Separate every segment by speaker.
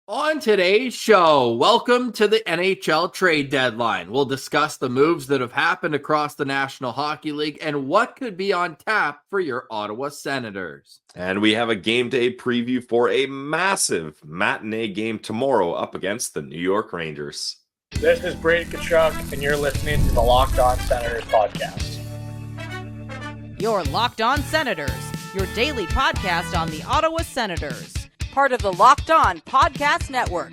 Speaker 1: On today's show, welcome to the NHL trade deadline. We'll discuss the moves that have happened across the National Hockey League and what could be on tap for your Ottawa Senators.
Speaker 2: And we have a game day preview for a massive matinee game tomorrow up against the New York Rangers.
Speaker 3: This is Brady Tkachuk, and you're listening to the Locked On Senators podcast.
Speaker 4: Your Locked On Senators, your daily podcast on the Ottawa Senators. Part of the Locked On Podcast Network,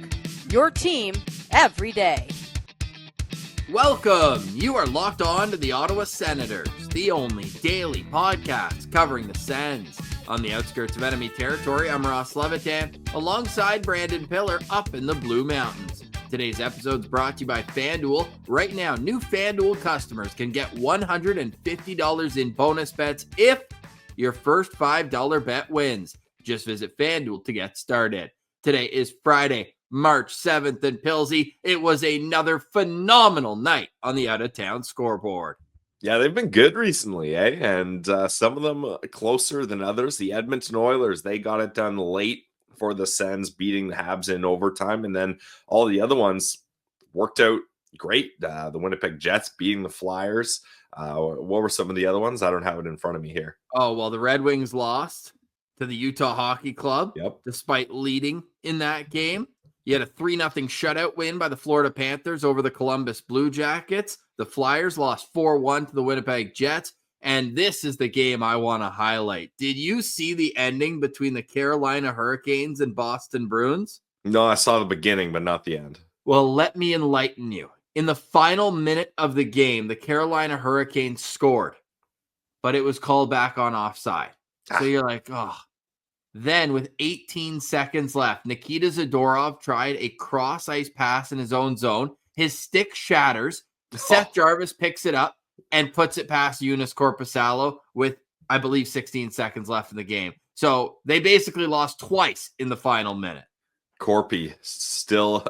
Speaker 4: your team every day.
Speaker 1: Welcome. You are locked on to the Ottawa Senators, the only daily podcast covering the Sens. On the outskirts of enemy territory, I'm Ross Levitan, alongside Brandon Piller up in the Blue Mountains. Today's episode is brought to you by FanDuel. Right now, new FanDuel customers can get $150 in bonus bets if your first $5 bet wins. Just visit FanDuel to get started. Today is Friday, March 7th, and Pilsy, it was another phenomenal night on the out-of-town scoreboard.
Speaker 2: Yeah, they've been good recently, eh? And some of them closer than others. The Edmonton Oilers, they got it done late for the Sens, beating the Habs in overtime. And then all the other ones worked out great. The Winnipeg Jets beating the Flyers. What were some of the other ones? I don't have it in front of me here.
Speaker 1: Oh, well, the Red Wings lost to the Utah Hockey Club, despite leading in that game. You had a 3-0 shutout win by the Florida Panthers over the Columbus Blue Jackets. The Flyers lost 4-1 to the Winnipeg Jets. And this is the game I want to highlight. Did you see the ending between the Carolina Hurricanes and Boston Bruins?
Speaker 2: No, I saw the beginning, but not the end.
Speaker 1: Well, let me enlighten you. In the final minute of the game, the Carolina Hurricanes scored, but it was called back on offside. So you're like, oh. Then with 18 seconds left, Nikita Zadorov tried a cross-ice pass in his own zone. His stick shatters. Seth Jarvis picks it up and puts it past Joonas Korpisalo with, I believe, 16 seconds left in the game. So they basically lost twice in the final minute.
Speaker 2: Corpy still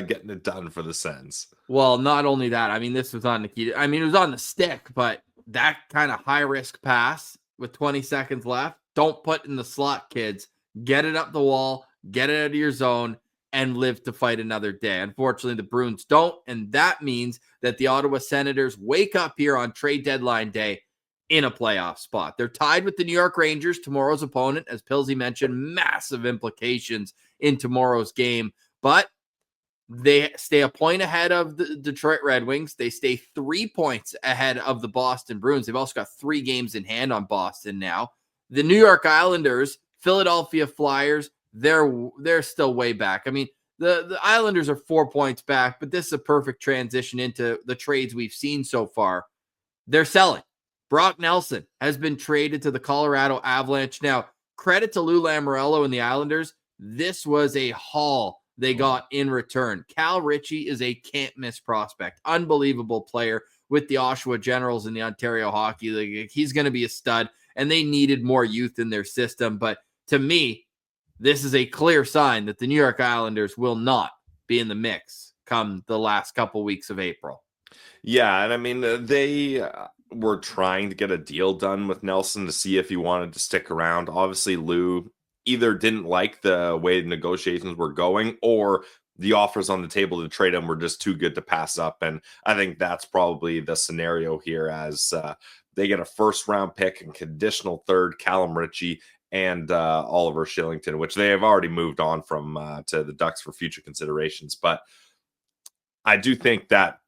Speaker 2: getting it done for the Sens.
Speaker 1: Well, not only that, I mean, this was on Nikita. I mean, it was on the stick, but that kind of high-risk pass with 20 seconds left, don't put in the slot, kids. Get it up the wall, get it out of your zone, and live to fight another day. Unfortunately, the Bruins don't, and that means that the Ottawa Senators wake up here on trade deadline day in a playoff spot. They're tied with the New York Rangers, tomorrow's opponent. As Pilsy mentioned, massive implications in tomorrow's game, but they stay a point ahead of the Detroit Red Wings. They stay 3 points ahead of the Boston Bruins. They've also got 3 games in hand on Boston now. The New York Islanders, Philadelphia Flyers, they're still way back. I mean, the Islanders are 4 points back, but this is a perfect transition into the trades we've seen so far. They're selling. Brock Nelson has been traded to the Colorado Avalanche. Now, credit to Lou Lamoriello and the Islanders. This was a haul they got in return. Cal Ritchie is a can't-miss prospect. Unbelievable player with the Oshawa Generals in the Ontario Hockey League. He's going to be a stud, and they needed more youth in their system. But to me, this is a clear sign that the New York Islanders will not be in the mix come the last couple weeks of April.
Speaker 2: Yeah, and I mean, they were trying to get a deal done with Nelson to see if he wanted to stick around. Obviously, Lou either didn't like the way the negotiations were going, or the offers on the table to trade him were just too good to pass up. And I think that's probably the scenario here, as they get a first-round pick and conditional third, Callum Ritchie, and Oliver Shillington, which they have already moved on from to the Ducks for future considerations. But I do think that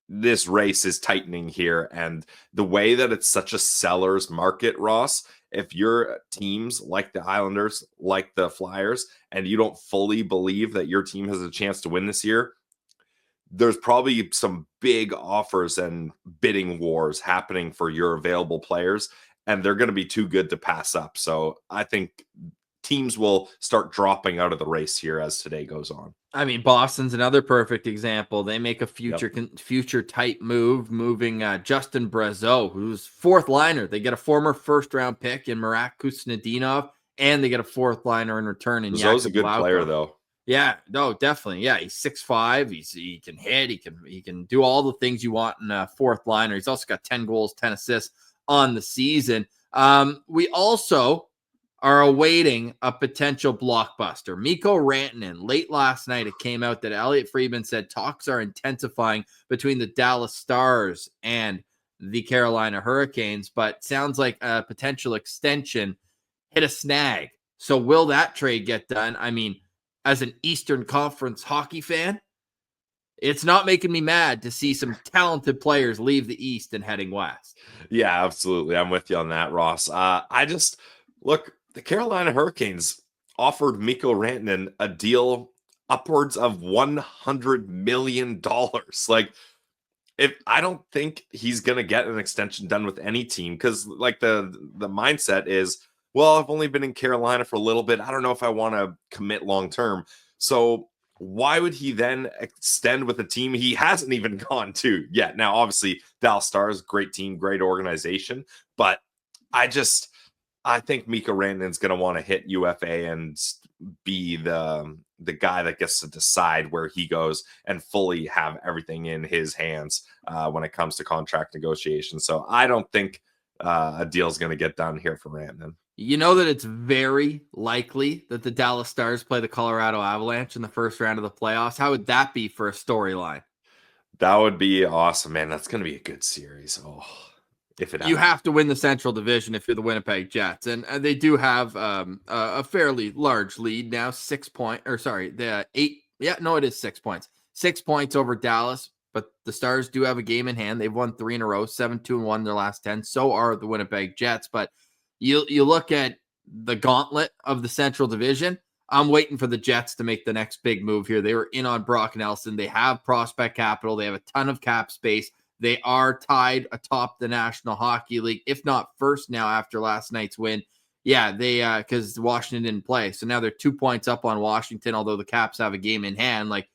Speaker 2: this race is tightening here, and the way that it's such a seller's market, Ross, if you're teams like the Islanders, like the Flyers, and you don't fully believe that your team has a chance to win this year, there's probably some big offers and bidding wars happening for your available players, and they're going to be too good to pass up. So I think teams will start dropping out of the race here as today goes on.
Speaker 1: I mean, Boston's another perfect example. They make a future type move, moving Justin Brazeau, who's fourth liner. They get a former first round pick in Marat Kusnedinov, and they get a fourth liner in return.
Speaker 2: Brazeau's a good player, though.
Speaker 1: Yeah, no, definitely. Yeah, he's 6'5". He can hit. He can do all the things you want in a fourth liner. He's also got 10 goals, 10 assists on the season. We also are awaiting a potential blockbuster. Mikko Rantanen, late last night, it came out that Elliot Friedman said talks are intensifying between the Dallas Stars and the Carolina Hurricanes, but sounds like a potential extension hit a snag. So will that trade get done? I mean, as an Eastern Conference hockey fan, it's not making me mad to see some talented players leave the East and heading west.
Speaker 2: Yeah, absolutely. I'm with you on that, Ross. Look, the Carolina Hurricanes offered Mikko Rantanen a deal upwards of $100 million. Like, if I don't think he's going to get an extension done with any team, because like the mindset is, well, I've only been in Carolina for a little bit. I don't know if I want to commit long term. So why would he then extend with a team he hasn't even gone to yet? Now, obviously, Dallas Stars, great team, great organization, but I think Mikko Rantanen's going to want to hit UFA and be the guy that gets to decide where he goes and fully have everything in his hands when it comes to contract negotiations. So I don't think a deal is going to get done here for Rantanen.
Speaker 1: You know that it's very likely that the Dallas Stars play the Colorado Avalanche in the first round of the playoffs. How would that be for a storyline?
Speaker 2: That would be awesome, man. That's going to be a good series. Oh, if it happens.
Speaker 1: You have to win the Central Division if you're the Winnipeg Jets, and they do have a fairly large lead now. 6 points, or sorry, the 8. Yeah, no, it is 6 points. 6 points over Dallas, but the Stars do have a game in hand. They've won 3 in a row, 7-2-1 their last 10. So are the Winnipeg Jets, but you look at the gauntlet of the Central Division. I'm waiting for the Jets to make the next big move here. They were in on Brock Nelson. They have prospect capital. They have a ton of cap space. They are tied atop the National Hockey League, if not first now after last night's win. Yeah, they because Washington didn't play. So now they're 2 points up on Washington, although the Caps have a game in hand. Like,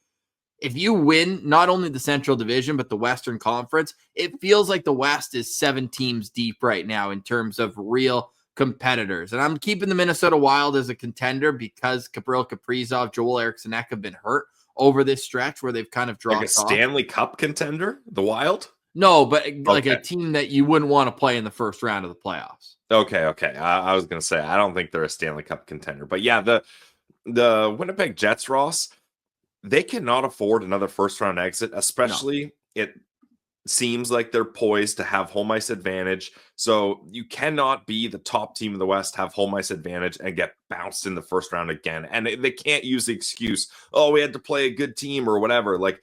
Speaker 1: if you win not only the Central Division, but the Western Conference, it feels like the West is 7 teams deep right now in terms of real competitors. And I'm keeping the Minnesota Wild as a contender because Gabriel Kaprizov, Joel Eriksson Ek have been hurt over this stretch where they've kind of dropped
Speaker 2: like a Stanley Cup contender, the Wild?
Speaker 1: No, but like a team that you wouldn't want to play in the first round of the playoffs.
Speaker 2: Okay. I was going to say, I don't think they're a Stanley Cup contender. But yeah, the Winnipeg Jets, Ross, they cannot afford another first-round exit, especially it seems like they're poised to have home ice advantage. So you cannot be the top team in the West, have home ice advantage, and get bounced in the first round again. And they can't use the excuse, oh, we had to play a good team or whatever. Like,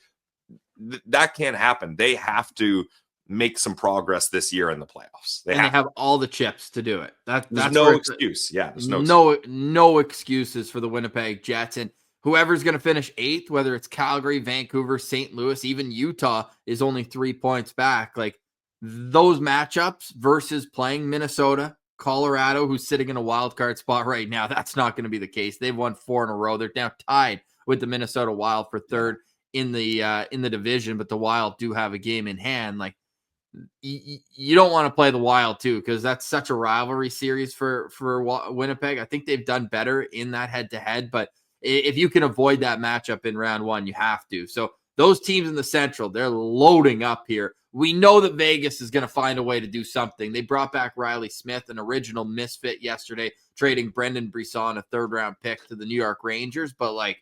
Speaker 2: that can't happen. They have to make some progress this year in the playoffs. They have
Speaker 1: all the chips to do it. That's
Speaker 2: no excuse. Yeah, there's
Speaker 1: no excuses for the Winnipeg Jets. And whoever's going to finish 8th, whether it's Calgary, Vancouver, St. Louis, even Utah is only 3 points back. Like, those matchups versus playing Minnesota, Colorado, who's sitting in a wild card spot right now, that's not going to be the case. They've won 4 in a row. They're now tied with the Minnesota Wild for 3rd in the division, but the Wild do have a game in hand. Like, you don't want to play the Wild too, because that's such a rivalry series for Winnipeg. I think they've done better in that head-to-head, but if you can avoid that matchup in round 1, you have to. So those teams in the Central, they're loading up here. We know that Vegas is going to find a way to do something. They brought back Riley Smith, an original misfit yesterday, trading Brendan Brisson, a 3rd-round pick, to the New York Rangers. But, like,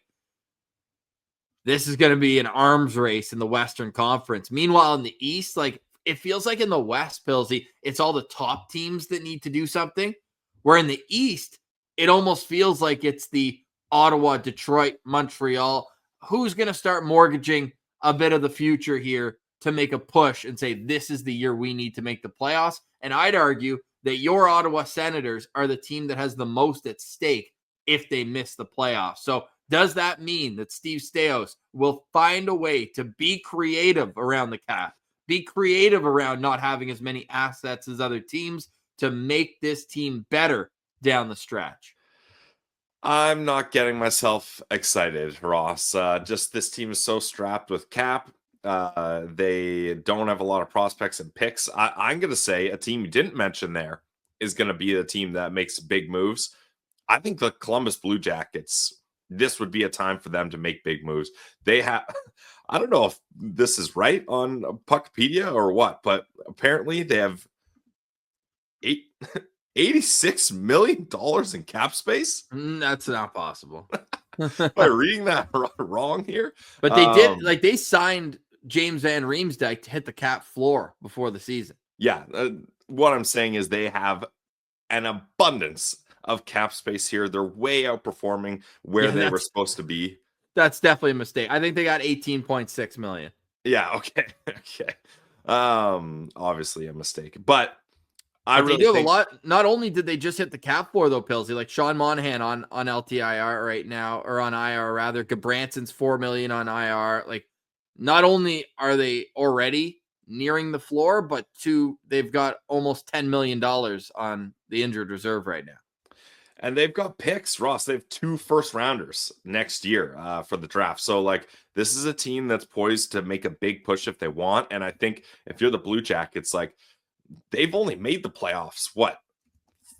Speaker 1: this is going to be an arms race in the Western Conference. Meanwhile, in the East, like, it feels like in the West, Pilsy, it's all the top teams that need to do something. Where in the East, it almost feels like it's the Ottawa, Detroit, Montreal. Who's going to start mortgaging a bit of the future here to make a push and say, this is the year we need to make the playoffs? And I'd argue that your Ottawa Senators are the team that has the most at stake if they miss the playoffs. So does that mean that Steve Staios will find a way to be creative around the cap, be creative around not having as many assets as other teams to make this team better down the stretch?
Speaker 2: I'm not getting myself excited, Ross. Just this team is so strapped with cap. They don't have a lot of prospects and picks. I'm going to say a team you didn't mention there is going to be the team that makes big moves. I think the Columbus Blue Jackets, this would be a time for them to make big moves. They have, I don't know if this is right on Puckpedia or what, but apparently they have $86 million in cap space?
Speaker 1: That's not possible.
Speaker 2: Am I reading that wrong here?
Speaker 1: But they did, like, they signed James Van Riemsdyk to hit the cap floor before the season.
Speaker 2: Yeah. What I'm saying is they have an abundance of cap space here. They're way outperforming where they were supposed to be.
Speaker 1: That's definitely a mistake. I think they got 18.6 million.
Speaker 2: Yeah. Okay. Okay. Obviously a mistake, but I
Speaker 1: really do have a lot. Not only did they just hit the cap floor though, Pillsy, like Sean Monahan on LTIR right now, or on IR rather. Goodbranson's $4 million on IR. Like, not only are they already nearing the floor, but they've got almost $10 million on the injured reserve right now.
Speaker 2: And they've got picks, Ross. They have 2 first-rounders next year for the draft. So, like, this is a team that's poised to make a big push if they want. And I think if you're the Blue Jackets, like, they've only made the playoffs,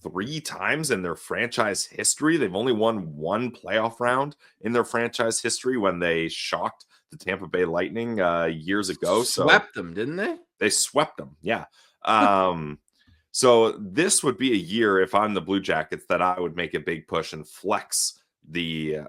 Speaker 2: 3 times in their franchise history? They've only won 1 playoff round in their franchise history when they shocked the Tampa Bay Lightning years ago.
Speaker 1: Swept them, didn't they?
Speaker 2: They swept them, yeah. So this would be a year, if I'm the Blue Jackets, that I would make a big push and flex the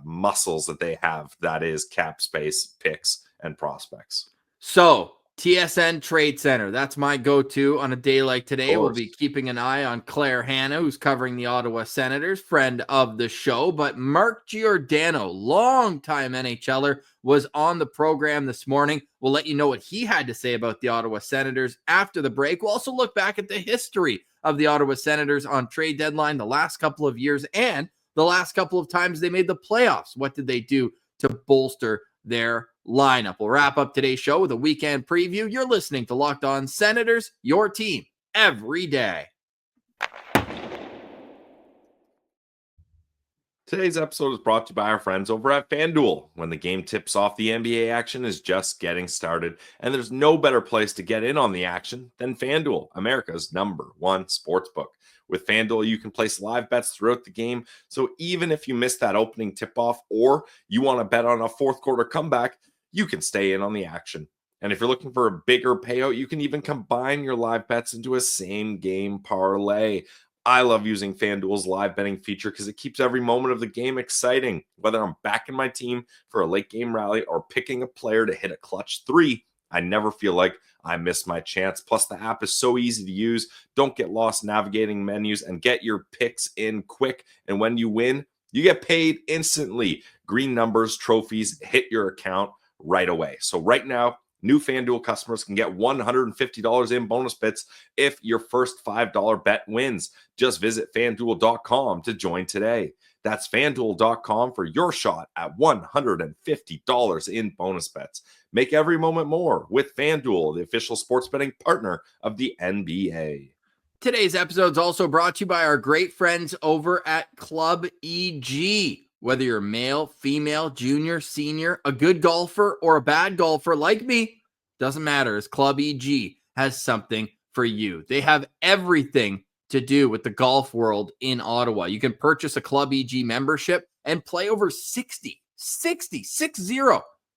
Speaker 2: muscles that they have. That is cap space, picks, and prospects.
Speaker 1: So TSN Trade Center, that's my go-to on a day like today. We'll be keeping an eye on Claire Hanna, who's covering the Ottawa Senators, friend of the show. But Mark Giordano, longtime NHLer, was on the program this morning. We'll let you know what he had to say about the Ottawa Senators after the break. We'll also look back at the history of the Ottawa Senators on trade deadline the last couple of years and the last couple of times they made the playoffs. What did they do to bolster their lineup? We'll wrap up today's show with a weekend preview. You're listening to Locked On Senators, your team every day.
Speaker 2: Today's episode is brought to you by our friends over at FanDuel. When the game tips off, the NBA action is just getting started, and there's no better place to get in on the action than FanDuel, America's #1 sportsbook. With FanDuel, you can place live bets throughout the game, so even if you missed that opening tip-off or you want to bet on a fourth quarter comeback, you can stay in on the action. And if you're looking for a bigger payout, you can even combine your live bets into a same-game parlay. I love using FanDuel's live betting feature because it keeps every moment of the game exciting. Whether I'm backing my team for a late game rally or picking a player to hit a clutch 3, I never feel like I missed my chance. Plus, the app is so easy to use. Don't get lost navigating menus and get your picks in quick. And when you win, you get paid instantly. Green numbers, trophies hit your account right away. So right now, new FanDuel customers can get $150 in bonus bets if your first $5 bet wins. Just visit FanDuel.com to join today. That's FanDuel.com for your shot at $150 in bonus bets. Make every moment more with FanDuel, the official sports betting partner of the NBA.
Speaker 1: Today's episode is also brought to you by our great friends over at Club EG. Whether you're male, female, junior, senior, a good golfer, or a bad golfer like me, doesn't matter, as Club EG has something for you. They have everything to do with the golf world in Ottawa. You can purchase a Club EG membership and play over 60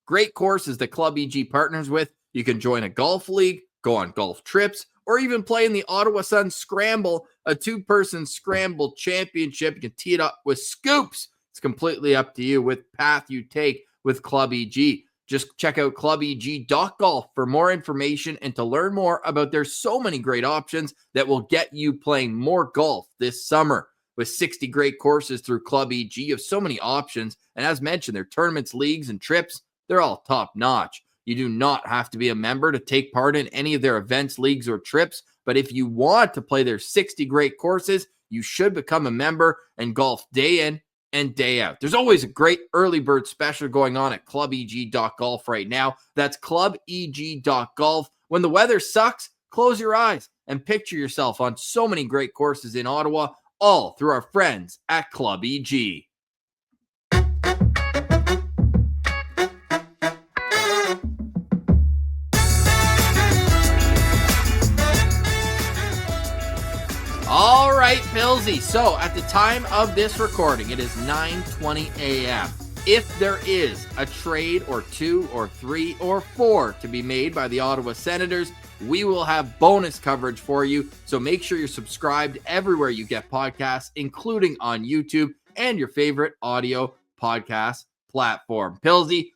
Speaker 1: great courses that Club EG partners with. You can join a golf league, go on golf trips, or even play in the Ottawa Sun Scramble, a 2-person scramble championship. You can tee it up with scoops. It's completely up to you with path you take with Club EG. Just check out clubeg.golf for more information and to learn more about their so many great options that will get you playing more golf this summer. With 60 great courses through Club EG, you have so many options. And as mentioned, their tournaments, leagues, and trips, they're all top notch. You do not have to be a member to take part in any of their events, leagues, or trips. But if you want to play their 60 great courses, you should become a member and golf day in and day out. There's always a great early bird special going on at clubeg.golf right now. That's clubeg.golf. When the weather sucks, close your eyes and picture yourself on so many great courses in Ottawa, all through our friends at Club EG. All right, Pillsy. So at the time of this recording, it is 9:20 a.m. if there is a trade or 2 or 3 or 4 to be made by the Ottawa Senators, we will have bonus coverage for you. So make sure you're subscribed everywhere you get podcasts, including on YouTube and your favorite audio podcast platform. Pilsy,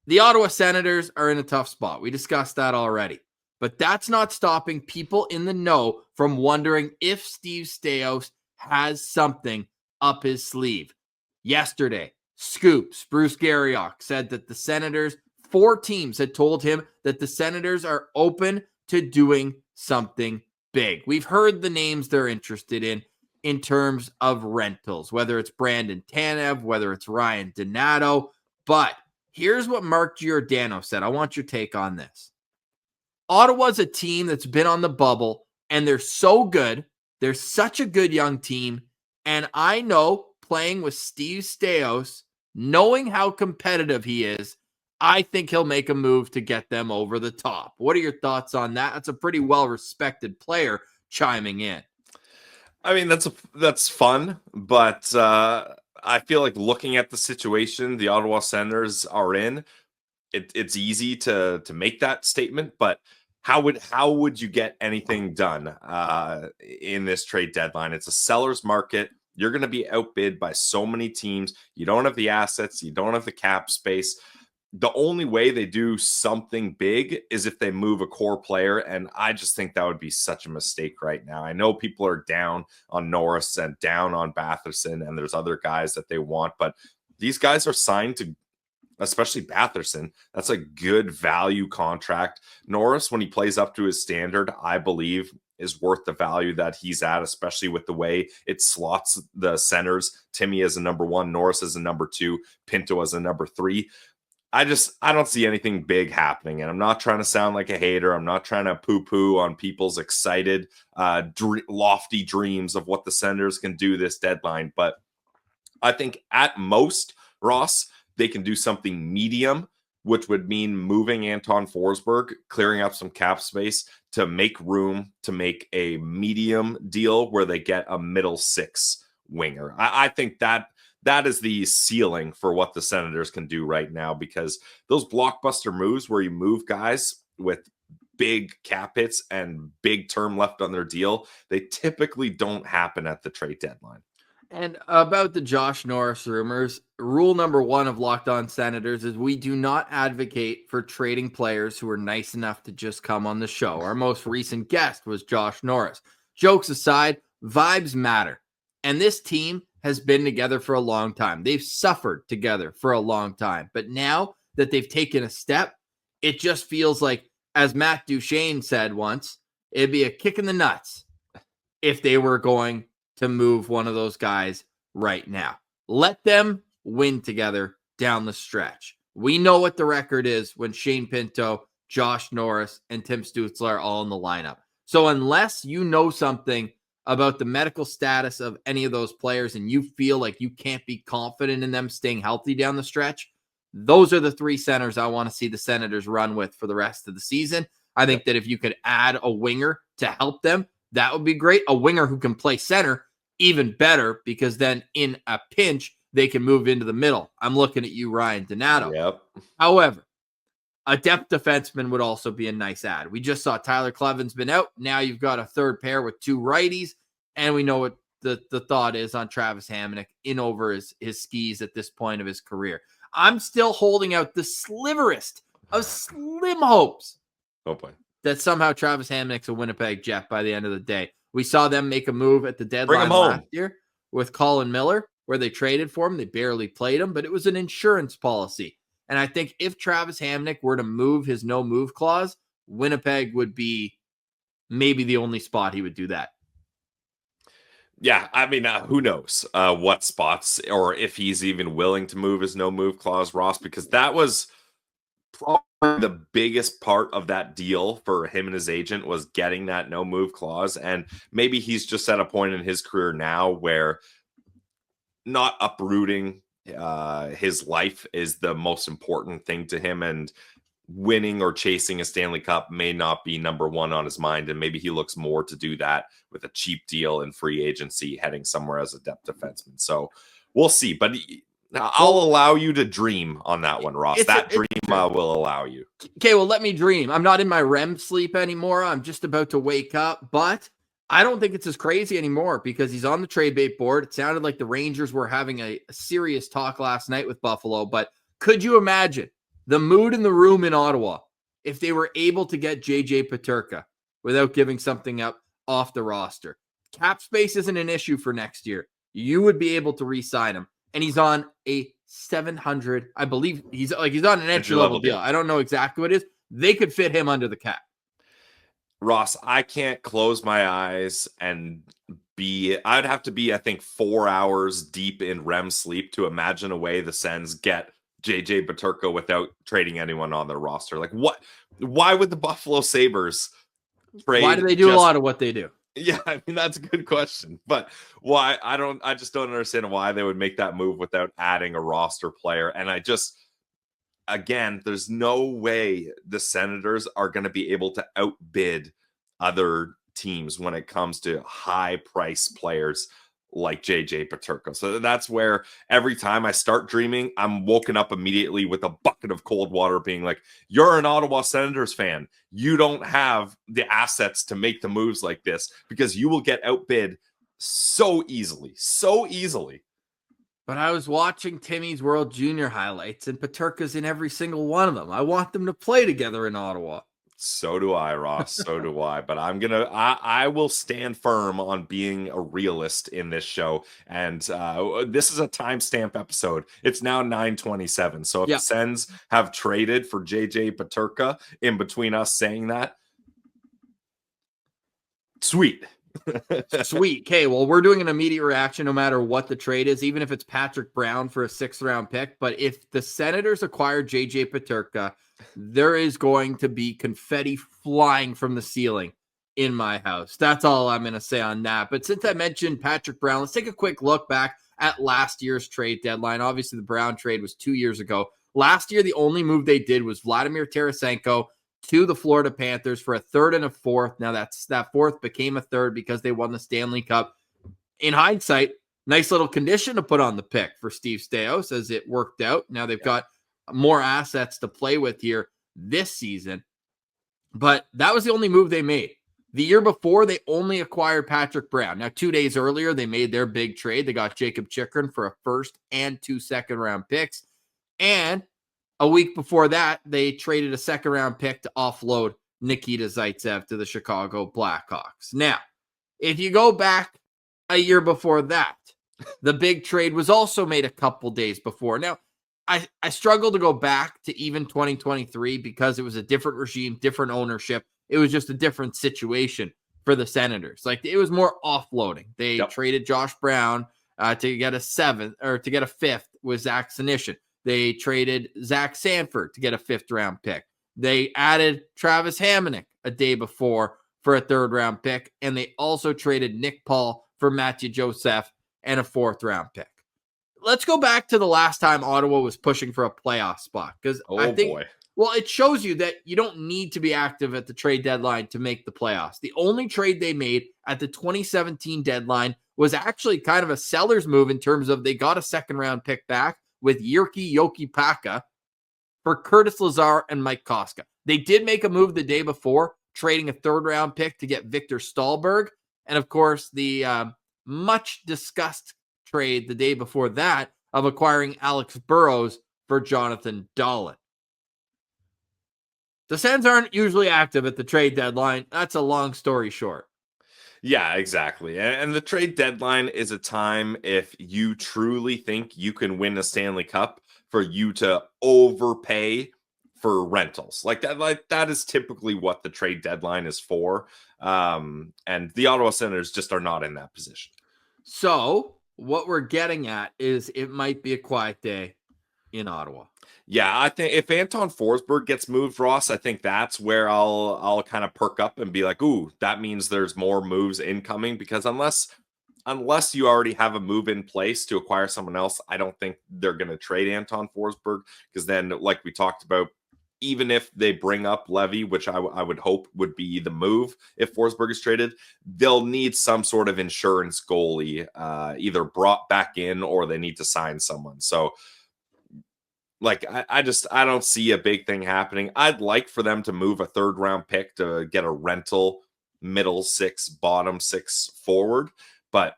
Speaker 1: the Ottawa Senators are in a tough spot. We discussed that already. But that's not stopping people in the know from wondering if Steve Staios has something up his sleeve. Yesterday, Scoops, Bruce Garriock, said that the Senators, 4 teams had told him that the Senators are open to doing something big. We've heard the names they're interested in terms of rentals, whether it's Brandon Tanev, whether it's Ryan Donato. But here's what Mark Giordano said. I want your take on this. Ottawa's a team that's been on the bubble, and they're so good. They're such a good young team. And I know, playing with Steve Staios, knowing how competitive he is, I think he'll make a move to get them over the top. What are your thoughts on that? That's a pretty well-respected player chiming in.
Speaker 2: I mean, that's fun, but I feel like looking at the situation the Ottawa Senators are in, it's easy to make that statement, but how would you get anything done in this trade deadline? It's a seller's market. You're going to be outbid by so many teams. You don't have the assets. You don't have the cap space. The only way they do something big is if they move a core player, and I just think that would be such a mistake right now. I know people are down on Norris and down on Batherson, and there's other guys that they want, but these guys are signed to, especially Batherson, that's a good value contract. Norris, when he plays up to his standard, I believe is worth the value that he's at, especially with the way it slots the centers. Timmy as a number 1, Norris as a number 2, Pinto as a number 3. I don't see anything big happening, and I'm not trying to sound like a hater. I'm not trying to poo-poo on people's excited, lofty dreams of what the Senators can do this deadline, but I think at most, Ross, they can do something medium, which would mean moving Anton Forsberg, clearing up some cap space to make room to make a medium deal where they get a middle 6 winger. I think that is the ceiling for what the Senators can do right now, because those blockbuster moves where you move guys with big cap hits and big term left on their deal, they typically don't happen at the trade deadline.
Speaker 1: And about the Josh Norris rumors, rule number 1 of Locked On Senators is we do not advocate for trading players who are nice enough to just come on the show. Our most recent guest was Josh Norris. Jokes aside, vibes matter. And this team has been together for a long time. They've suffered together for a long time. But now that they've taken a step, it just feels like, as Matt Duchene said once, it'd be a kick in the nuts if they were going to move one of those guys right now. Let them win together down the stretch. We know what the record is when Shane Pinto, Josh Norris, and Tim Stützle are all in the lineup. So unless you know something about the medical status of any of those players and you feel like you can't be confident in them staying healthy down the stretch, those are the 3 centers I want to see the Senators run with for the rest of the season. I think that if you could add a winger to help them, that would be great. A winger who can play center, even better, because then in a pinch, they can move into the middle. I'm looking at you, Ryan Donato.
Speaker 2: Yep.
Speaker 1: However, a depth defenseman would also be a nice add. We just saw Tyler Cleven's been out. Now you've got a third pair with 2 righties, and we know what the thought is on Travis Hamonic in over his skis at this point of his career. I'm still holding out the sliverest of slim hopes that somehow Travis Hamonic's a Winnipeg Jet by the end of the day. We saw them make a move at the deadline last year with Colin Miller, where they traded for him. They barely played him, but it was an insurance policy. And I think if Travis Hamonic were to move his no-move clause, Winnipeg would be maybe the only spot he would do that.
Speaker 2: Yeah, I mean, who knows what spots, or if he's even willing to move his no-move clause, Ross, because that was probably the biggest part of that deal for him and his agent, was getting that no-move clause. And maybe he's just at a point in his career now where not uprooting his life is the most important thing to him, and winning or chasing a Stanley Cup may not be number 1 on his mind, and maybe he looks more to do that with a cheap deal in free agency, heading somewhere as a depth defenseman. So we'll see. But Now, I'll allow you to dream on that one, Ross. That dream I will allow you.
Speaker 1: Okay, well, let me dream. I'm not in my REM sleep anymore. I'm just about to wake up, but I don't think it's as crazy anymore because he's on the trade bait board. It sounded like the Rangers were having a serious talk last night with Buffalo, but could you imagine the mood in the room in Ottawa if they were able to get JJ Peterka without giving something up off the roster? Cap space isn't an issue for next year. You would be able to re-sign him, and he's on a 700. I believe he's on an entry-level deal. I don't know exactly what it is. They could fit him under the cap.
Speaker 2: Ross, I can't close my eyes and I'd have to be, I think, 4 hours deep in REM sleep to imagine a way the Sens get JJ Peterka without trading anyone on their roster. Like, what? Why would the Buffalo Sabres trade?
Speaker 1: Why do they do a lot of what they do?
Speaker 2: Yeah, I mean, that's a good question. But why? I just don't understand why they would make that move without adding a roster player. And again, there's no way the Senators are going to be able to outbid other teams when it comes to high price players like JJ Peterka. So that's where every time I start dreaming, I'm woken up immediately with a bucket of cold water being like, you're an Ottawa Senators fan. You don't have the assets to make the moves like this because you will get outbid so easily.
Speaker 1: But I was watching Timmy's World Junior highlights, and Peterka's in every single one of them. I want them to play together in Ottawa.
Speaker 2: So do I, Ross. So do I. But I will stand firm on being a realist in this show. And this is a timestamp episode. It's now 9:27. So if the Sens have traded for JJ Peterka in between us saying that, sweet.
Speaker 1: Sweet. Okay, well, we're doing an immediate reaction no matter what the trade is, even if it's Patrick Brown for a 6th-round pick. But if the Senators acquire JJ Peterka, there is going to be confetti flying from the ceiling in my house. That's all I'm going to say on that. But since I mentioned Patrick Brown, let's take a quick look back at last year's trade deadline. Obviously, the Brown trade was 2 years ago. Last year, the only move they did was Vladimir Tarasenko to the Florida Panthers for a 3rd and a 4th. Now that 4th became a 3rd because they won the Stanley Cup. In hindsight, nice little condition to put on the pick for Steve Stais as it worked out. Now they've got more assets to play with here this season. But that was the only move they made. The year before, they only acquired Patrick Brown. Now, 2 days earlier, they made their big trade. They got Jacob Chychrun for a 1st and 2 second-round picks. And a week before that, they traded a 2nd-round pick to offload Nikita Zaitsev to the Chicago Blackhawks. Now, if you go back a year before that, the big trade was also made a couple days before. Now, I struggle to go back to even 2023 because it was a different regime, different ownership. It was just a different situation for the Senators. Like, it was more offloading. They traded Josh Brown to get a 7th or to get a 5th with Zach Senyshyn. They traded Zach Sanford to get a 5th-round pick. They added Travis Hamonic a day before for a 3rd-round pick, and they also traded Nick Paul for Matthew Joseph and a 4th-round pick. Let's go back to the last time Ottawa was pushing for a playoff spot because well, it shows you that you don't need to be active at the trade deadline to make the playoffs. The only trade they made at the 2017 deadline was actually kind of a seller's move in terms of they got a 2nd-round pick back with Jyrki Jokipaka for Curtis Lazar and Mike Koska. They did make a move the day before, trading a 3rd-round pick to get Victor Stahlberg. And, of course, the much-discussed trade the day before that of acquiring Alex Burrows for Jonathan Dahlen. The Sens aren't usually active at the trade deadline. That's a long story short.
Speaker 2: Yeah, exactly. And the trade deadline is a time if you truly think you can win a Stanley Cup for you to overpay for rentals. Like that is typically what the trade deadline is for. And the Ottawa Senators just are not in that position.
Speaker 1: So what we're getting at is it might be a quiet day in Ottawa.
Speaker 2: Yeah, I think if Anton Forsberg gets moved, Ross, I think that's where I'll kind of perk up and be like, ooh, that means there's more moves incoming. Because unless you already have a move in place to acquire someone else, I don't think they're going to trade Anton Forsberg. Because then, like we talked about, even if they bring up Levy, which I would hope would be the move if Forsberg is traded, they'll need some sort of insurance goalie either brought back in or they need to sign someone. So, like, I don't see a big thing happening. I'd like for them to move a 3rd round pick to get a rental middle 6, bottom 6 forward. But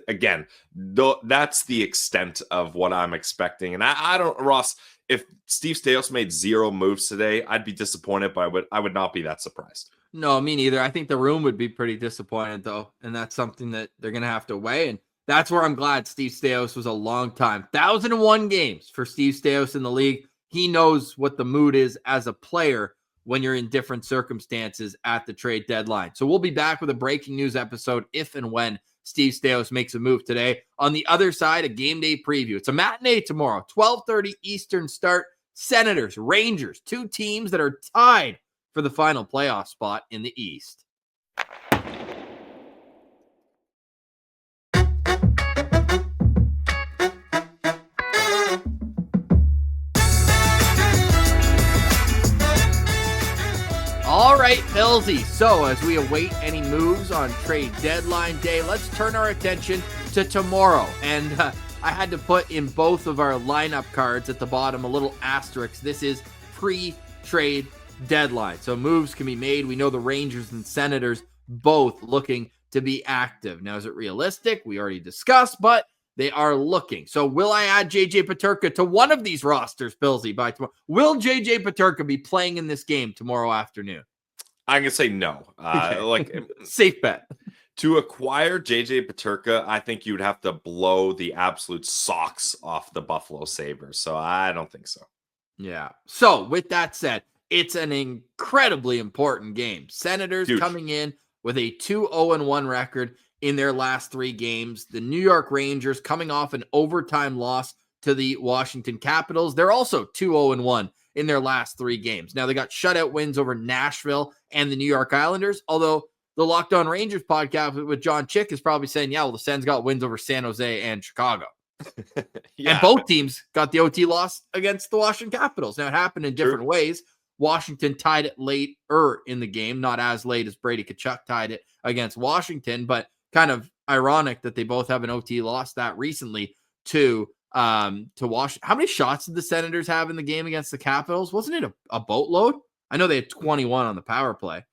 Speaker 2: again, that's the extent of what I'm expecting. And I don't, Ross, if Steve Staios made 0 moves today, I'd be disappointed, but I would not be that surprised.
Speaker 1: No, me neither. I think the room would be pretty disappointed, though. And that's something that they're going to have to weigh. And that's where I'm glad Steve Staios was a long time. 1,001 games for Steve Staios in the league. He knows what the mood is as a player when you're in different circumstances at the trade deadline. So we'll be back with a breaking news episode if and when Steve Staios makes a move today. On the other side, a game day preview. It's a matinee tomorrow, 12:30 Eastern start. Senators, Rangers, 2 teams that are tied for the final playoff spot in the East. All right, Pilsy. So as we await any moves on trade deadline day, let's turn our attention to tomorrow. And I had to put in both of our lineup cards at the bottom a little asterisk. This is pre-trade deadline. So moves can be made. We know the Rangers and Senators both looking to be active. Now, is it realistic? We already discussed, but they are looking. So will I add JJ Peterka to one of these rosters, Pilsy, by tomorrow? Will JJ Peterka be playing in this game tomorrow afternoon?
Speaker 2: I'm going to say no. Like
Speaker 1: safe bet.
Speaker 2: To acquire JJ Peterka, I think you'd have to blow the absolute socks off the Buffalo Sabres. So I don't think so.
Speaker 1: Yeah. So with that said, it's an incredibly important game. Senators coming in with a 2-0-1 record in their last 3 games. The New York Rangers coming off an overtime loss to the Washington Capitals. They're also 2-0-1 in their last 3 games. Now, they got shutout wins over Nashville and the New York Islanders, although the Locked On Rangers podcast with John Chick is probably saying, yeah, well, the Sens got wins over San Jose and Chicago.
Speaker 2: Yeah.
Speaker 1: And both teams got the OT loss against the Washington Capitals. Now, it happened in different ways. Washington tied it later in the game, not as late as Brady Tkachuk tied it against Washington, but kind of ironic that they both have an OT loss that recently to Washington. How many shots did the Senators have in the game against the Capitals? Wasn't it a boatload? I know they had 21 on the power play.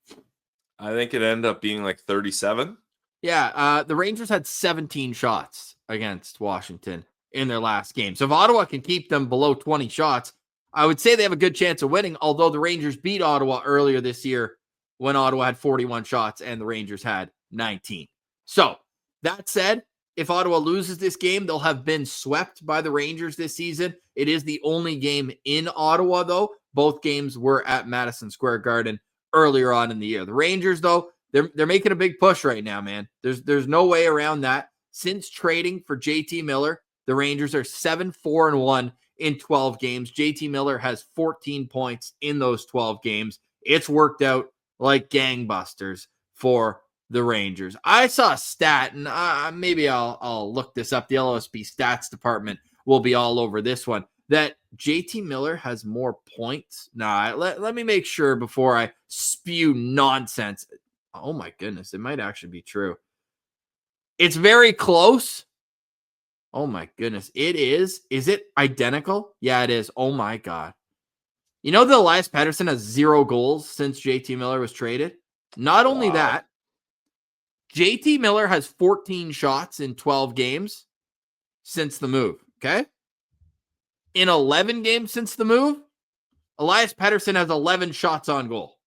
Speaker 2: I think it ended up being like 37.
Speaker 1: Yeah, the Rangers had 17 shots against Washington in their last game. So if Ottawa can keep them below 20 shots, I would say they have a good chance of winning, although the Rangers beat Ottawa earlier this year when Ottawa had 41 shots and the Rangers had 19. So that said, if Ottawa loses this game, they'll have been swept by the Rangers this season. It is the only game in Ottawa, though. Both games were at Madison Square Garden earlier on in the year. The Rangers, though, they're making a big push right now, man. There's no way around that. Since trading for JT Miller, the Rangers are 7-4-1 in 12 games. JT Miller has 14 points in those 12 games. It's worked out like gangbusters for the Rangers. I saw a stat, and maybe I'll look this up. The LOSB stats department will be all over this one, that JT Miller has more points. Nah, let me make sure before I spew nonsense. Oh my goodness, it might actually be true. It's very close. Oh my goodness, it is. Is it identical? Yeah, it is. Oh my God. You know that Elias Pettersson has 0 goals since JT Miller was traded? Not only that, JT Miller has 14 shots in 12 games since the move, okay? In 11 games since the move, Elias Pettersson has 11 shots on goal.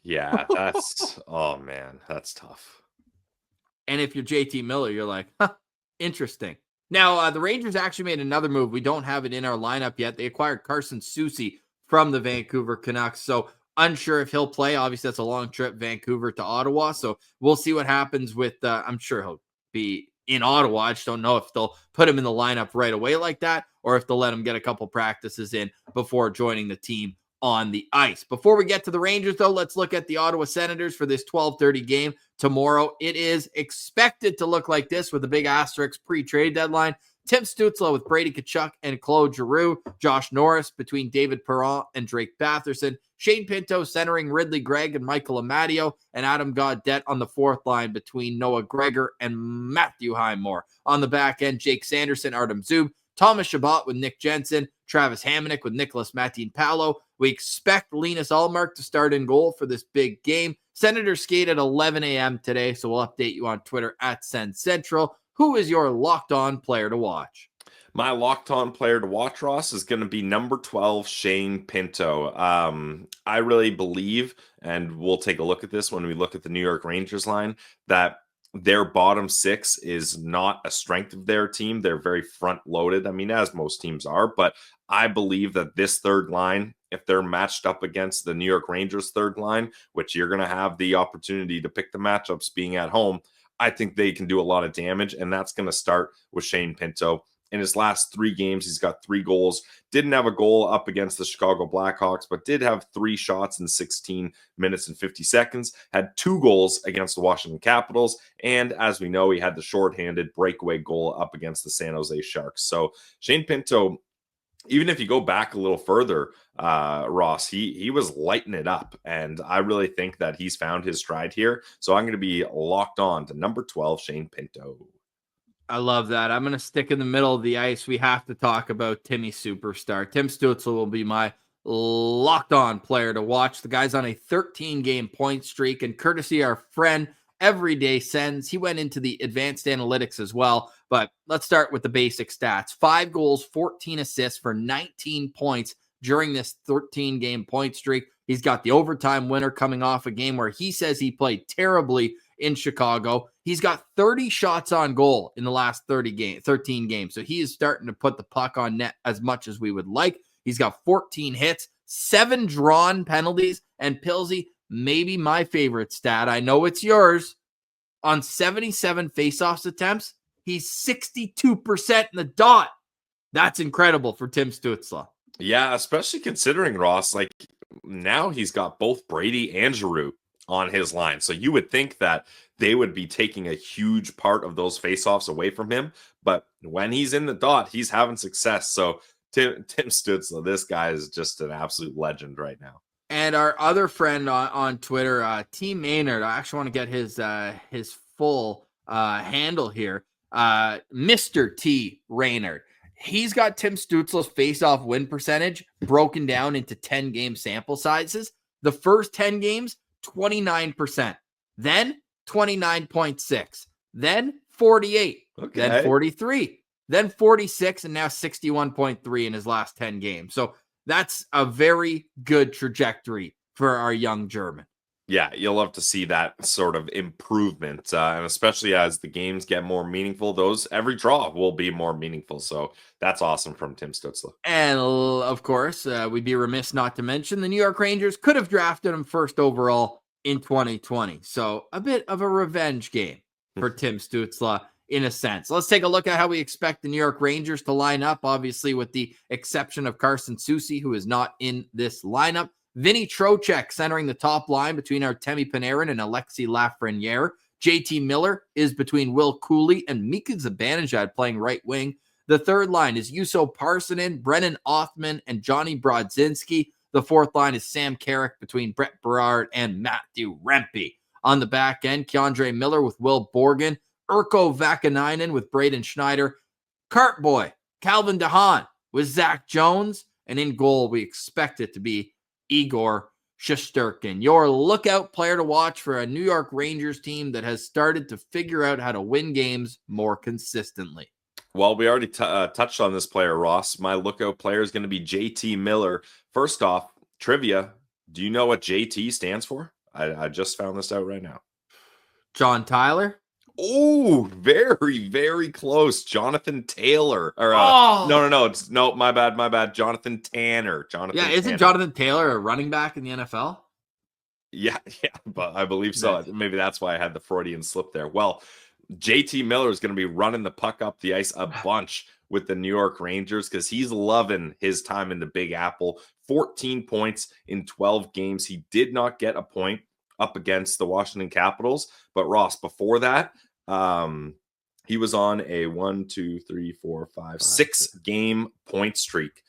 Speaker 2: Yeah, that's, oh man, that's tough.
Speaker 1: And if you're JT Miller, you're like, interesting. Now, the Rangers actually made another move. We don't have it in our lineup yet. They acquired Carson Soucy from the Vancouver Canucks. So unsure if he'll play. Obviously, that's a long trip, Vancouver to Ottawa. So we'll see what happens with, I'm sure he'll be in Ottawa. I just don't know if they'll put him in the lineup right away like that, or if they'll let him get a couple practices in before joining the team on the ice. Before we get to the Rangers, though, let's look at the Ottawa Senators for this 12:30 game tomorrow. It is expected to look like this with a big asterisk pre-trade deadline. Tim Stützle with Brady Tkachuk and Claude Giroux. Josh Norris between David Perron and Drake Batherson. Shane Pinto centering Ridley Gregg and Michael Amadio. And Adam Gaudette on the fourth line between Noah Gregor and Matthew Highmore. On the back end, Jake Sanderson, Artem Zub. Thomas Chabot with Nick Jensen. Travis Hamonic with Nicholas Matin-Paolo. We expect Linus Ullmark to start in goal for this big game. Senators skate at 11 a.m. today, so we'll update you on Twitter at Sens Central. Who is your locked-on player to watch?
Speaker 2: My locked-on player to watch, Ross, is going to be number 12, Shane Pinto. I really believe, and we'll take a look at this when we look at the New York Rangers line, that their bottom six is not a strength of their team. They're very front-loaded, I mean, as most teams are, but I believe that this third line, if they're matched up against the New York Rangers third line, which you're going to have the opportunity to pick the matchups being at home, I think they can do a lot of damage, and that's going to start with Shane Pinto. In his last 3 games, he's got 3 goals. Didn't have a goal up against the Chicago Blackhawks, but did have 3 shots in 16 minutes and 50 seconds. Had 2 goals against the Washington Capitals. And as we know, he had the shorthanded breakaway goal up against the San Jose Sharks. So Shane Pinto, even if you go back a little further, Ross, he was lighting it up. And I really think that he's found his stride here. So I'm going to be locked on to number 12, Shane Pinto.
Speaker 1: I love that. I'm going to stick in the middle of the ice. We have to talk about Timmy Superstar. Tim Stützle will be my locked-on player to watch. The guy's on a 13-game point streak, and courtesy our friend Everyday Sens, he went into the advanced analytics as well. But let's start with the basic stats. 5 goals, 14 assists for 19 points during this 13-game point streak. He's got the overtime winner coming off a game where he says he played terribly in Chicago. He's got 30 shots on goal in the last 13 games. So he is starting to put the puck on net as much as we would like. He's got 14 hits, 7 drawn penalties, and Pilsy, maybe my favorite stat, I know it's yours, on 77 faceoffs attempts, he's 62% in the dot. That's incredible for Tim Stützle.
Speaker 2: Yeah, especially considering, Ross, like now he's got both Brady and Giroux on his line. So you would think that they would be taking a huge part of those faceoffs away from him. But when he's in the dot, he's having success. So Tim Stützle, this guy is just an absolute legend right now.
Speaker 1: And our other friend on Twitter, T Maynard, I actually want to get his full handle here. Mr. T Raynard. He's got Tim Stützle's faceoff win percentage broken down into 10 game sample sizes. The first 10 games, 29%, then 29.6, then 48, then 43, then 46, and now 61.3 in his last 10 games. So that's a very good trajectory for our young German.
Speaker 2: Yeah, you'll love to see that sort of improvement, and especially as the games get more meaningful, every draw will be more meaningful. So that's awesome from Tim Stützle.
Speaker 1: And of course, we'd be remiss not to mention the New York Rangers could have drafted him first overall in 2020. So a bit of a revenge game for Tim Stützle in a sense. Let's take a look at how we expect the New York Rangers to line up, obviously with the exception of Carson Soucy, who is not in this lineup. Vinny Trocheck centering the top line between Artemi Panarin and Alexis Lafreniere. JT Miller is between Will Cooley and Mika Zibanejad playing right wing. The third line is Juuso Parssinen, Brennan Othman, and Johnny Brodzinski. The fourth line is Sam Carrick between Brett Berard and Matthew Rempe. On the back end, Keandre Miller with Will Borgen, Urko Vakanainen with Braden Schneider, Cartboy, Calvin DeHaan with Zach Jones, and in goal, we expect it to be Igor Shesterkin, your lookout player to watch for a New York Rangers team that has started to figure out how to win games more consistently.
Speaker 2: Well, we already touched on this player, Ross. My lookout player is going to be JT Miller. First off, trivia. Do you know what JT stands for? I just found this out right now.
Speaker 1: John Tyler?
Speaker 2: Oh, very, very close. Jonathan Taylor. Or no, my bad. Jonathan Tanner.
Speaker 1: Isn't Jonathan Taylor a running back in the NFL?
Speaker 2: Yeah, but I believe so. Maybe that's why I had the Freudian slip there. Well, JT Miller is going to be running the puck up the ice a bunch with the New York Rangers because he's loving his time in the Big Apple. 14 points in 12 games. He did not get a point up against the Washington Capitals. But Ross, before that, He was on a 6-game point streak.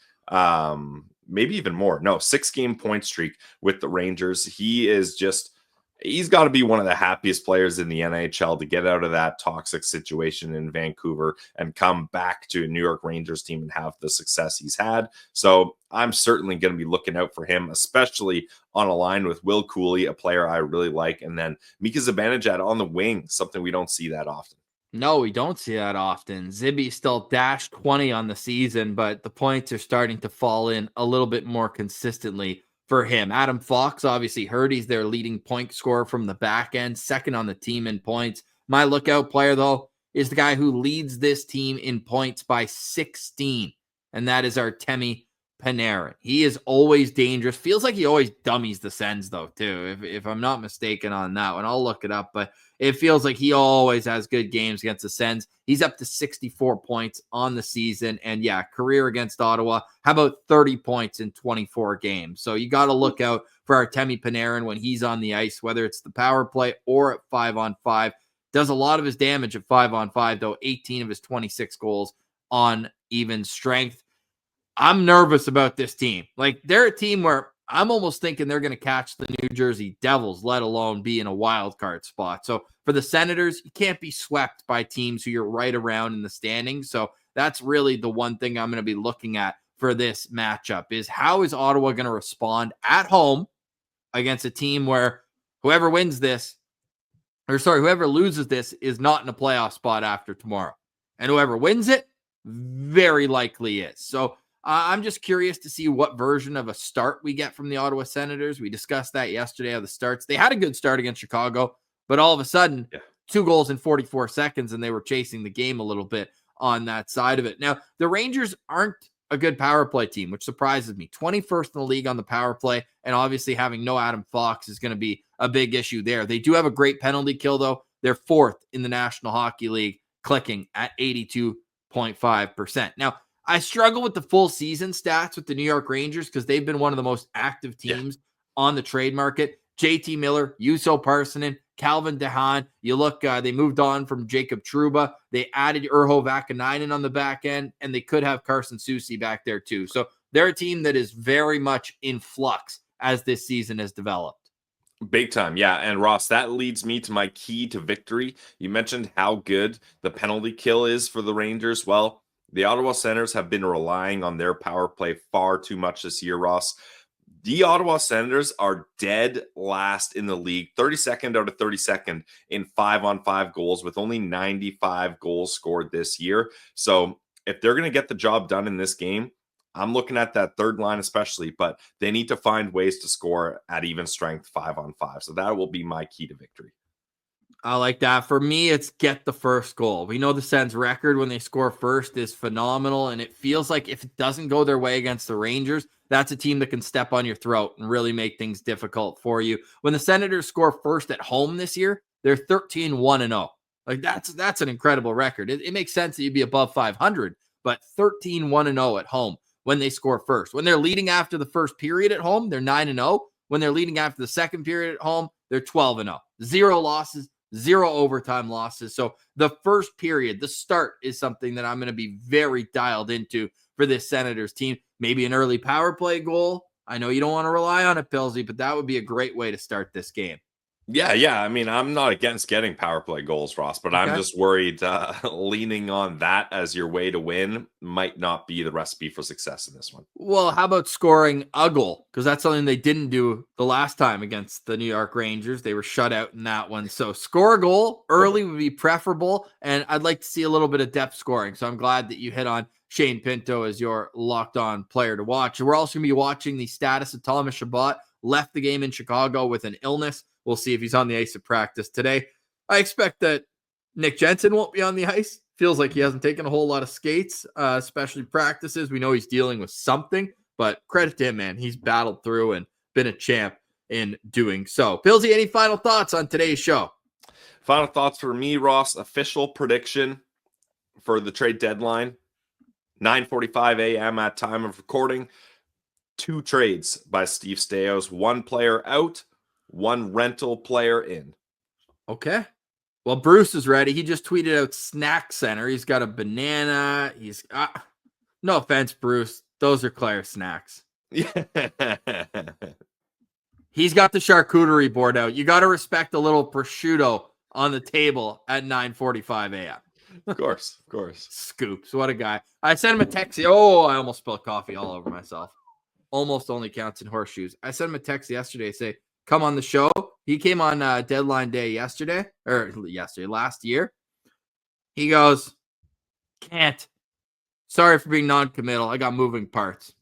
Speaker 2: Maybe even more. No, 6-game point streak with the Rangers. He's got to be one of the happiest players in the NHL to get out of that toxic situation in Vancouver and come back to a New York Rangers team and have the success he's had. So I'm certainly going to be looking out for him, especially on a line with Will Cooley, a player I really like, and then Mika Zibanejad on the wing, something we don't see that often.
Speaker 1: No, we don't see that often. Zibby still dashed 20 on the season, but the points are starting to fall in a little bit more consistently for him. Adam Fox obviously hurt. He's their leading point scorer from the back end, second on the team in points. My lookout player, though, is the guy who leads this team in points by 16, and that is Artemi Panarin. He is always dangerous. Feels like he always dummies the Sens, though, too, if I'm not mistaken on that one. I'll look it up, but it feels like he always has good games against the Sens. He's up to 64 points on the season. And yeah, career against Ottawa. How about 30 points in 24 games? So you got to look out for Artemi Panarin when he's on the ice, whether it's the power play or at 5-on-5. Does a lot of his damage at 5-on-5, though 18 of his 26 goals on even strength. I'm nervous about this team. Like, they're a team where I'm almost thinking they're going to catch the New Jersey Devils, let alone be in a wild card spot. So for the Senators, you can't be swept by teams who you're right around in the standings. So that's really the one thing I'm going to be looking at for this matchup is how is Ottawa going to respond at home against a team where whoever loses this is not in a playoff spot after tomorrow. And whoever wins it very likely is. So I'm just curious to see what version of a start we get from the Ottawa Senators. We discussed that yesterday of the starts. They had a good start against Chicago, but all of a sudden, 2 goals in 44 seconds, and they were chasing the game a little bit on that side of it. Now, the Rangers aren't a good power play team, which surprises me. 21st in the league on the power play, and obviously having no Adam Fox is going to be a big issue there. They do have a great penalty kill, though. They're 4th in the National Hockey League, clicking at 82.5%. Now, I struggle with the full season stats with the New York Rangers because they've been one of the most active teams on the trade market. JT Miller, Juuso Parssinen, Calvin DeHaan. You look, they moved on from Jacob Trouba. They added Urho Vakanainen on the back end, and they could have Carson Soucy back there too. So they're a team that is very much in flux as this season has developed.
Speaker 2: Big time. Yeah. And Ross, that leads me to my key to victory. You mentioned how good the penalty kill is for the Rangers. Well, the Ottawa Senators have been relying on their power play far too much this year, Ross. The Ottawa Senators are dead last in the league, 32nd out of 32nd in 5-on-5 goals with only 95 goals scored this year. So if they're going to get the job done in this game, I'm looking at that third line especially, but they need to find ways to score at even strength 5-on-5. So that will be my key to victory.
Speaker 1: I like that. For me, it's get the first goal. We know the Sens record when they score first is phenomenal, and it feels like if it doesn't go their way against the Rangers, that's a team that can step on your throat and really make things difficult for you. When the Senators score first at home this year, they're 13-1-0. Like that's an incredible record. It makes sense that you'd be above 500, but 13-1-0 at home when they score first. When they're leading after the first period at home, they're 9-0. When they're leading after the second period at home, they're 12-0. 0 losses. 0 overtime losses. So the first period, the start is something that I'm going to be very dialed into for this Senators team. Maybe an early power play goal. I know you don't want to rely on it, Pilsy, but that would be a great way to start this game.
Speaker 2: Yeah. I mean, I'm not against getting power play goals, Ross, but I'm just worried leaning on that as your way to win might not be the recipe for success in this one.
Speaker 1: Well, how about scoring a goal? Because that's something they didn't do the last time against the New York Rangers. They were shut out in that one. So score a goal early would be preferable, and I'd like to see a little bit of depth scoring. So I'm glad that you hit on Shane Pinto as your locked-on player to watch. We're also going to be watching the status of Thomas Chabot. Left the game in Chicago with an illness. We'll see if he's on the ice at practice today. I expect that Nick Jensen won't be on the ice. Feels like he hasn't taken a whole lot of skates, especially practices. We know he's dealing with something, but credit to him, man. He's battled through and been a champ in doing so. Pilsy, any final thoughts on today's show?
Speaker 2: Final thoughts for me, Ross. Official prediction for the trade deadline, 9:45 a.m. at time of recording. 2 trades by Steve Stais. 1 player out, 1 rental player in.
Speaker 1: Okay. Well, Bruce is ready. He just tweeted out snack center. He's got a banana. He's no offense, Bruce. Those are Claire's snacks.
Speaker 2: Yeah.
Speaker 1: He's got the charcuterie board out. You got to respect a little prosciutto on the table at 9:45 a.m.
Speaker 2: Of course.
Speaker 1: Scoops. What a guy. I sent him a text. Oh, I almost spilled coffee all over myself. Almost only counts in horseshoes. I sent him a text yesterday, say, come on the show. He came on deadline day last year. He goes, can't. Sorry for being non-committal. I got moving parts.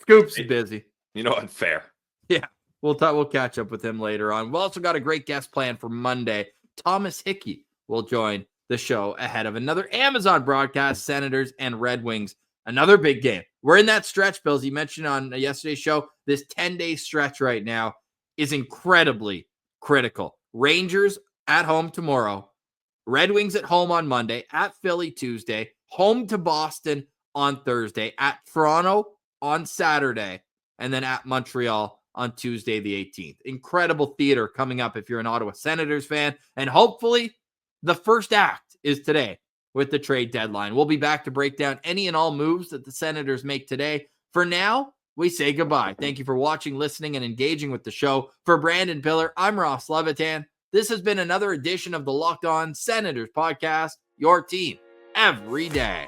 Speaker 1: Scoops is busy.
Speaker 2: You know what? Fair.
Speaker 1: Yeah. We'll catch up with him later on. We've also got a great guest planned for Monday. Thomas Hickey will join the show ahead of another Amazon broadcast, Senators and Red Wings. Another big game. We're in that stretch, Bills. You mentioned on yesterday's show, this 10-day stretch right now is incredibly critical. Rangers at home tomorrow. Red Wings at home on Monday. At Philly Tuesday. Home to Boston on Thursday. At Toronto on Saturday. And then at Montreal on Tuesday the 18th. Incredible theater coming up if you're an Ottawa Senators fan. And hopefully the first act is today with the trade deadline. We'll be back to break down any and all moves that the Senators make today. For now, we say goodbye. Thank you for watching, listening, and engaging with the show. For Brandon Piller, I'm Ross Levitan. This has been another edition of the Locked On Senators podcast, your team every day.